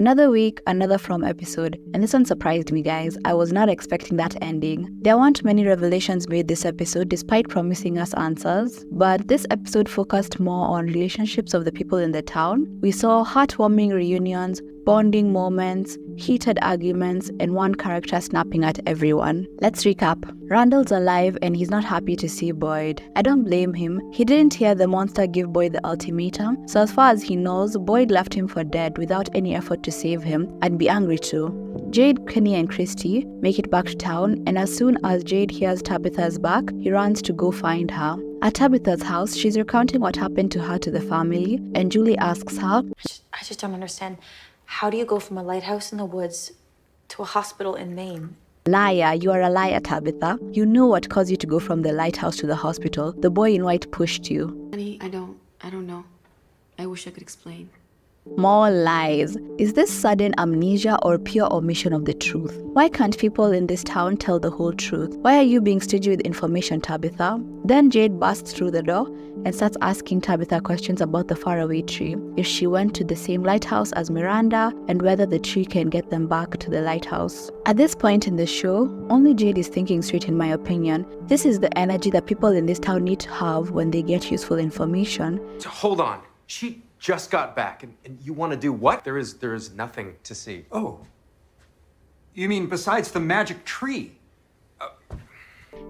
Another week, another From episode, and this one surprised me, guys. I was not expecting that ending. There weren't many revelations made this episode despite promising us answers, but this episode focused more on relationships of the people in the town. We saw heartwarming reunions, bonding moments, heated arguments, and one character snapping at everyone. Let's recap. Randall's alive and he's not happy to see Boyd. I don't blame him. He didn't hear the monster give Boyd the ultimatum, so as far as he knows, Boyd left him for dead without any effort to save him, and be angry too. Jade, Kenny, and Christy make it back to town, and as soon as Jade hears Tabitha's back, he runs to go find her. At Tabitha's house, she's recounting what happened to her to the family, and Julie asks her, I just don't understand. How do you go from a lighthouse in the woods to a hospital in Maine? Liar, you are a liar, Tabitha. You know what caused you to go from the lighthouse to the hospital. The boy in white pushed you. Honey, I don't know. I wish I could explain. More lies. Is this sudden amnesia or pure omission of the truth? Why can't people in this town tell the whole truth? Why are you being stingy with information, Tabitha? Then Jade bursts through the door and starts asking Tabitha questions about the Faraway tree, if she went to the same lighthouse as Miranda, and whether the tree can get them back to the lighthouse. At this point in the show, only Jade is thinking straight, in my opinion. This is the energy that people in this town need to have when they get useful information. So hold on. She just got back, and you want to do what? There is nothing to see. Oh. You mean besides the magic tree?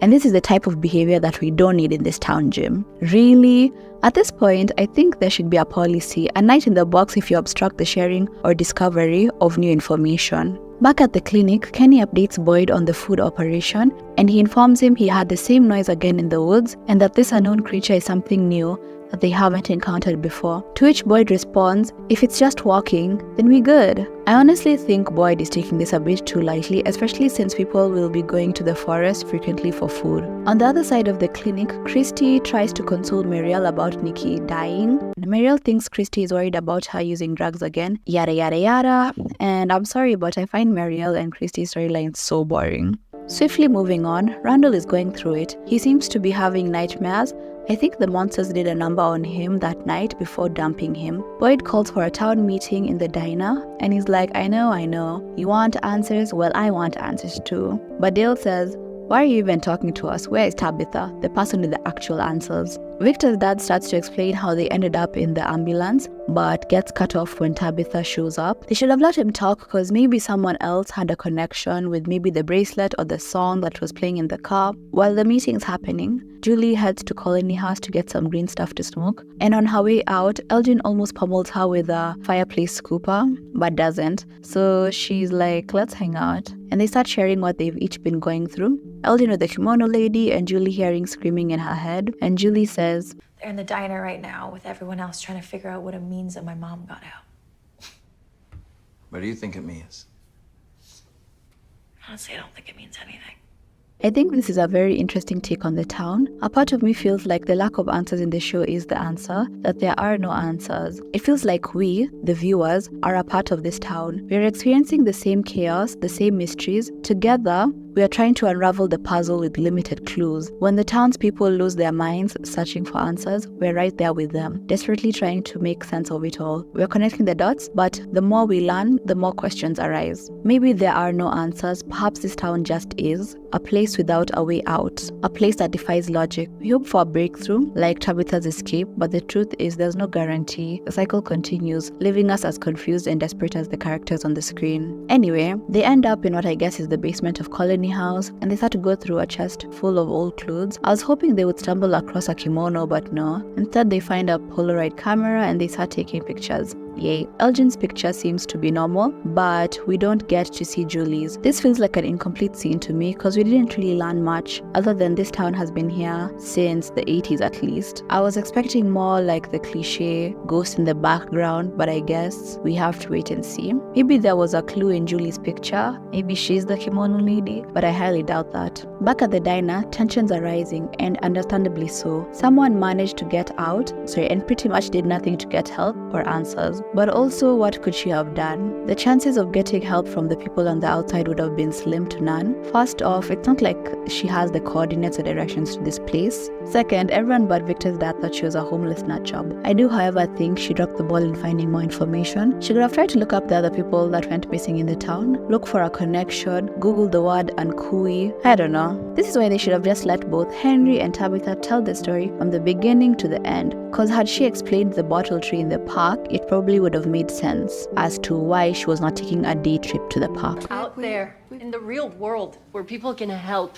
And this is the type of behavior that we don't need in this town, Jim. Really? At this point, I think there should be a policy, a night in the box if you obstruct the sharing or discovery of new information. Back at the clinic, Kenny updates Boyd on the food operation, and he informs him he had the same noise again in the woods, and that this unknown creature is something new that they haven't encountered before. To which Boyd responds, if it's just walking, then we good. I honestly think Boyd is taking this a bit too lightly, especially since people will be going to the forest frequently for food. On the other side of the clinic, Christy tries to console Marielle about Nikki dying. Marielle thinks Christy is worried about her using drugs again, yada yada yada, and I'm sorry, but I find Marielle and Christy's storyline so boring. Swiftly moving on, Randall is going through it. He seems to be having nightmares. I think the monsters did a number on him that night before dumping him. Boyd calls for a town meeting in the diner, and he's like, I know. You want answers? Well, I want answers too. But Dale says, why are you even talking to us? Where is Tabitha, the person with the actual answers? Victor's dad starts to explain how they ended up in the ambulance, but gets cut off when Tabitha shows up. They should have let him talk because maybe someone else had a connection with maybe the bracelet or the song that was playing in the car. While the meeting's happening, Julie heads to Colony House to get some green stuff to smoke. And on her way out, Elgin almost pummels her with a fireplace scooper, but doesn't. So she's like, let's hang out. And they start sharing what they've each been going through. Elgin with the kimono lady and Julie hearing screaming in her head. And Julie says, They're in the diner right now with everyone else trying to figure out what it means that my mom got out. What do you think it means? Honestly, I don't think it means anything. I think this is a very interesting take on the town. A part of me feels like the lack of answers in the show is the answer, that there are no answers. It feels like we, the viewers, are a part of this town. We are experiencing the same chaos, the same mysteries. Together, we are trying to unravel the puzzle with limited clues. When the townspeople lose their minds searching for answers, we're right there with them, desperately trying to make sense of it all. We're connecting the dots, but the more we learn, the more questions arise. Maybe there are no answers. Perhaps this town just is a place without a way out, a place that defies logic. We hope for a breakthrough, like Tabitha's escape, but the truth is there's no guarantee. The cycle continues, leaving us as confused and desperate as the characters on the screen. Anyway, they end up in what I guess is the basement of Colony House, and they start to go through a chest full of old clothes. I was hoping they would stumble across a kimono, but no. Instead, they find a Polaroid camera and they start taking pictures. Yay. Elgin's picture seems to be normal, but we don't get to see Julie's. This feels like an incomplete scene to me because we didn't really learn much other than this town has been here since the 80s at least. I was expecting more like the cliche ghost in the background, but I guess we have to wait and see. Maybe there was a clue in Julie's picture. Maybe she's the kimono lady, but I highly doubt that. Back at the diner, tensions are rising, and understandably so. Someone managed to get out, and pretty much did nothing to get help or answers. But also, what could she have done? The chances of getting help from the people on the outside would have been slim to none. First off, it's not like she has the coordinates or directions to this place. Second, everyone but Victor's dad thought she was a homeless nut job. I do, however, think she dropped the ball in finding more information. She could have tried to look up the other people that went missing in the town, look for a connection, Google the word Ankui. I don't know. This is why they should have just let both Henry and Tabitha tell the story from the beginning to the end. Cause had she explained the bottle tree in the park, it probably would have made sense as to why she was not taking a day trip to the park. Out there, in the real world, where people can help.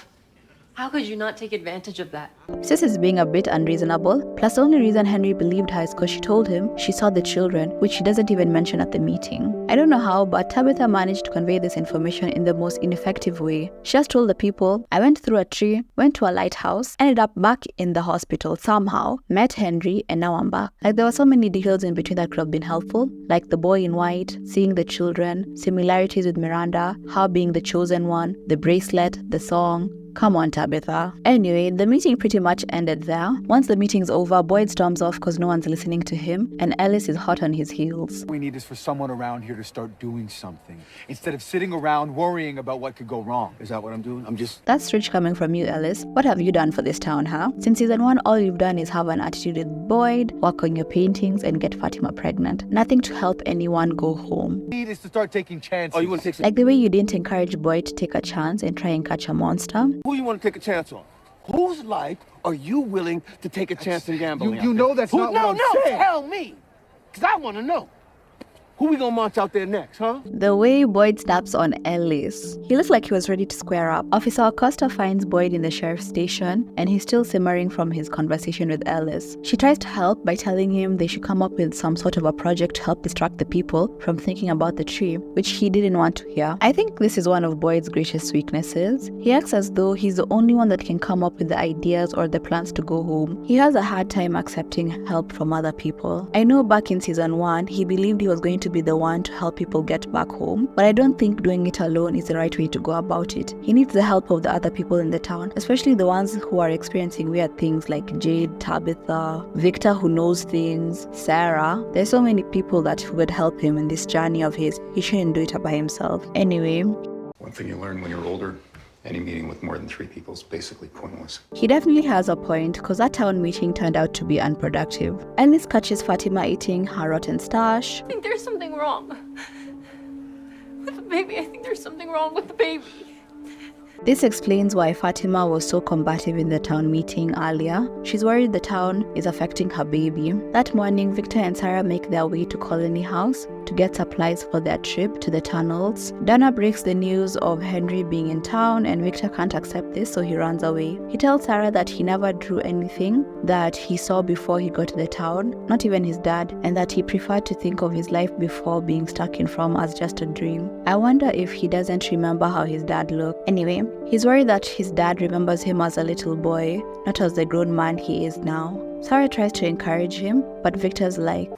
How could you not take advantage of that? Sis is being a bit unreasonable. Plus, the only reason Henry believed her is because she told him she saw the children, which she doesn't even mention at the meeting. I don't know how, but Tabitha managed to convey this information in the most ineffective way. She just told the people, I went through a tree, went to a lighthouse, ended up back in the hospital somehow, met Henry, and now I'm back. Like, there were so many details in between that could have been helpful, like the boy in white, seeing the children, similarities with Miranda, her being the chosen one, the bracelet, the song. Come on, Tabitha. Anyway, the meeting pretty much ended there. Once the meeting's over, Boyd storms off because no one's listening to him, and Ellis is hot on his heels. What we need is for someone around here to start doing something, instead of sitting around worrying about what could go wrong. Is that what I'm doing? That's rich coming from you, Ellis. What have you done for this town, huh? Since season 1, all you've done is have an attitude with Boyd, work on your paintings, and get Fatima pregnant. Nothing to help anyone go home. What we need is to start taking chances. Oh, you want to take Like the way you didn't encourage Boyd to take a chance and try and catch a monster. Who you want to take a chance on? Whose life are you willing to take a chance in gambling? You know that's not what I'm saying. Tell me. Because I want to know. Who we gonna march out there next, huh? The way Boyd snaps on Ellis. He looks like he was ready to square up. Officer Acosta finds Boyd in the sheriff's station, and he's still simmering from his conversation with Ellis. She tries to help by telling him they should come up with some sort of a project to help distract the people from thinking about the tree, which he didn't want to hear. I think this is one of Boyd's greatest weaknesses. He acts as though he's the only one that can come up with the ideas or the plans to go home. He has a hard time accepting help from other people. I know back in season 1, he believed he was going to be the one to help people get back home, but I don't think doing it alone is the right way to go about it. He needs the help of the other people in the town, especially the ones who are experiencing weird things like Jade, Tabitha, Victor who knows things, Sarah. There's so many people that would help him in this journey of his. He shouldn't do it by himself. Anyway, one thing you learn when you're older, any meeting with more than 3 people is basically pointless. He definitely has a point, because that town meeting turned out to be unproductive. Ellis catches Fatima eating her rotten stash. I think there's something wrong with the baby. I think there's something wrong with the baby. This explains why Fatima was so combative in the town meeting earlier. She's worried the town is affecting her baby. That morning, Victor and Sarah make their way to Colony House to get supplies for their trip to the tunnels. Dana breaks the news of Henry being in town, and Victor can't accept this, so he runs away. He tells Sarah that he never drew anything that he saw before he got to the town, not even his dad, and that he preferred to think of his life before being stuck in From as just a dream. I wonder if he doesn't remember how his dad looked. Anyway, he's worried that his dad remembers him as a little boy, not as the grown man he is now. Sarah tries to encourage him, but Victor's like,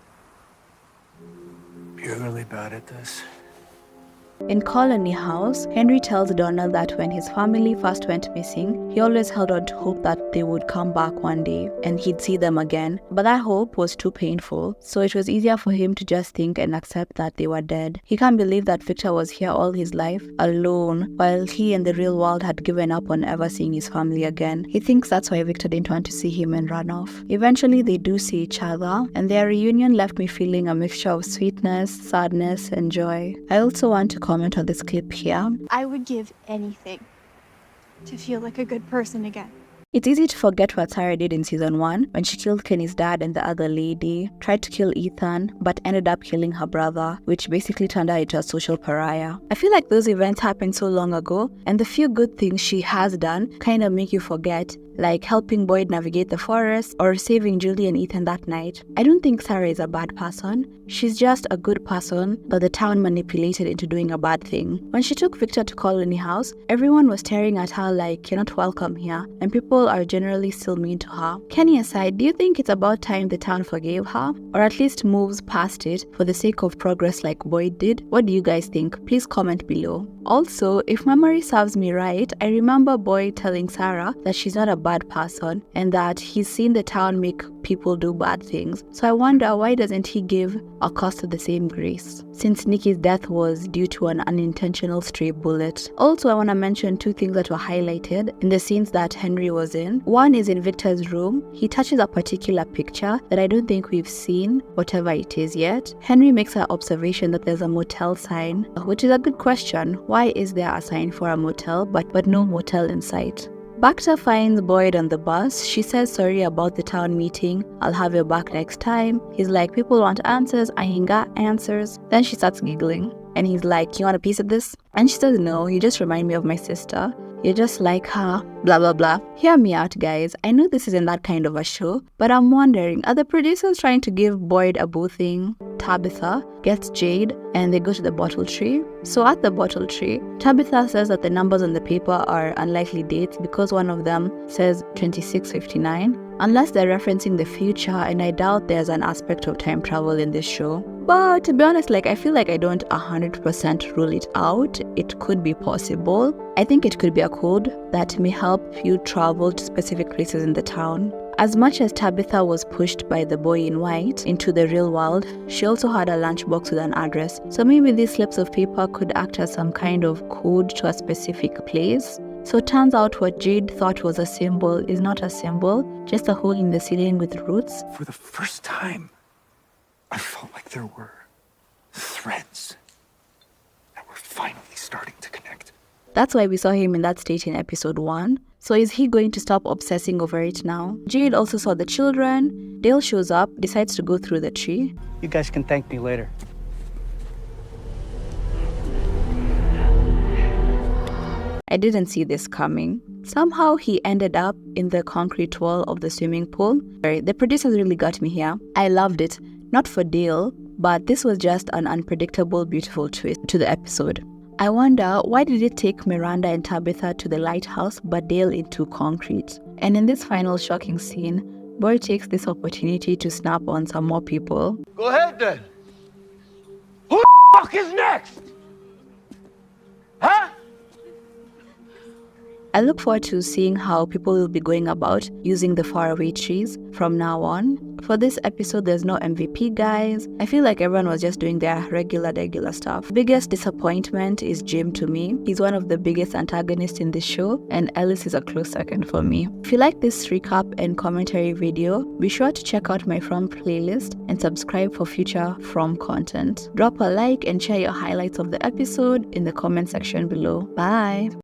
You're really bad at this. In Colony House, Henry tells Donald that when his family first went missing, he always held on to hope that they would come back one day and he'd see them again. But that hope was too painful, so it was easier for him to just think and accept that they were dead. He can't believe that Victor was here all his life, alone, while he and the real world had given up on ever seeing his family again. He thinks that's why Victor didn't want to see him and run off. Eventually, they do see each other, and their reunion left me feeling a mixture of sweetness, sadness, and joy. I also want to comment on this clip here. I would give anything to feel like a good person again. It's easy to forget what Sarah did in season 1 when she killed Kenny's dad and the other lady, tried to kill Ethan, but ended up killing her brother, which basically turned her into a social pariah. I feel like those events happened so long ago, and the few good things she has done kind of make you forget, like helping Boyd navigate the forest or saving Julie and Ethan that night. I don't think Sarah is a bad person. She's just a good person that the town manipulated into doing a bad thing. When she took Victor to Colony House, everyone was staring at her like, you're not welcome here, and people are generally still mean to her. Kenny aside, do you think it's about time the town forgave her? Or at least moves past it for the sake of progress like Boyd did? What do you guys think? Please comment below. Also, if memory serves me right, I remember Boyd telling Sarah that she's not a bad person and that he's seen the town make people do bad things. So I wonder, why doesn't he give Acosta the same grace, since Nikki's death was due to an unintentional stray bullet? Also, I want to mention two things that were highlighted in the scenes that Henry was in. One is in Victor's room. He touches a particular picture that I don't think we've seen, whatever it is yet. Henry makes an observation that there's a motel sign, which is a good question. Why is there a sign for a motel but no motel in sight? Bacta finds Boyd on the bus. She says sorry about the town meeting. I'll have your back next time. He's like, people want answers. I ain't got answers. Then she starts giggling. And he's like, you want a piece of this? And she says, no, you just remind me of my sister. You're just like her, blah, blah, blah. Hear me out, guys. I know this isn't that kind of a show, but I'm wondering, are the producers trying to give Boyd a boo thing? Tabitha gets Jade and they go to the bottle tree. So at the bottle tree, Tabitha says that the numbers on the paper are unlikely dates because one of them says 2659. Unless they're referencing the future, and I doubt there's an aspect of time travel in this show. But to be honest, I feel like I don't 100% rule it out. It could be possible. I think it could be a code that may help you travel to specific places in the town. As much as Tabitha was pushed by the boy in white into the real world, she also had a lunchbox with an address. So maybe these slips of paper could act as some kind of code to a specific place. So it turns out what Jade thought was a symbol is not a symbol, just a hole in the ceiling with roots. For the first time, I felt like there were threads that were finally starting to connect. That's why we saw him in that state in episode 1. So is he going to stop obsessing over it now? Jade also saw the children. Dale shows up, decides to go through the tree. You guys can thank me later. I didn't see this coming. Somehow he ended up in the concrete wall of the swimming pool. The producers really got me here. I loved it. Not for Dale, but this was just an unpredictable, beautiful twist to the episode. I wonder, why did it take Miranda and Tabitha to the lighthouse but Dale into concrete? And in this final shocking scene, Boyd takes this opportunity to snap on some more people. Go ahead then. Who the fuck is next? Huh? I look forward to seeing how people will be going about using the faraway trees from now on. For this episode, there's no MVP, guys. I feel like everyone was just doing their regular stuff. Biggest disappointment is Jim to me. He's one of the biggest antagonists in this show, and Ellis is a close second for me. If you like this recap and commentary video, be sure to check out my From playlist and subscribe for future From content. Drop a like and share your highlights of the episode in the comment section below. Bye!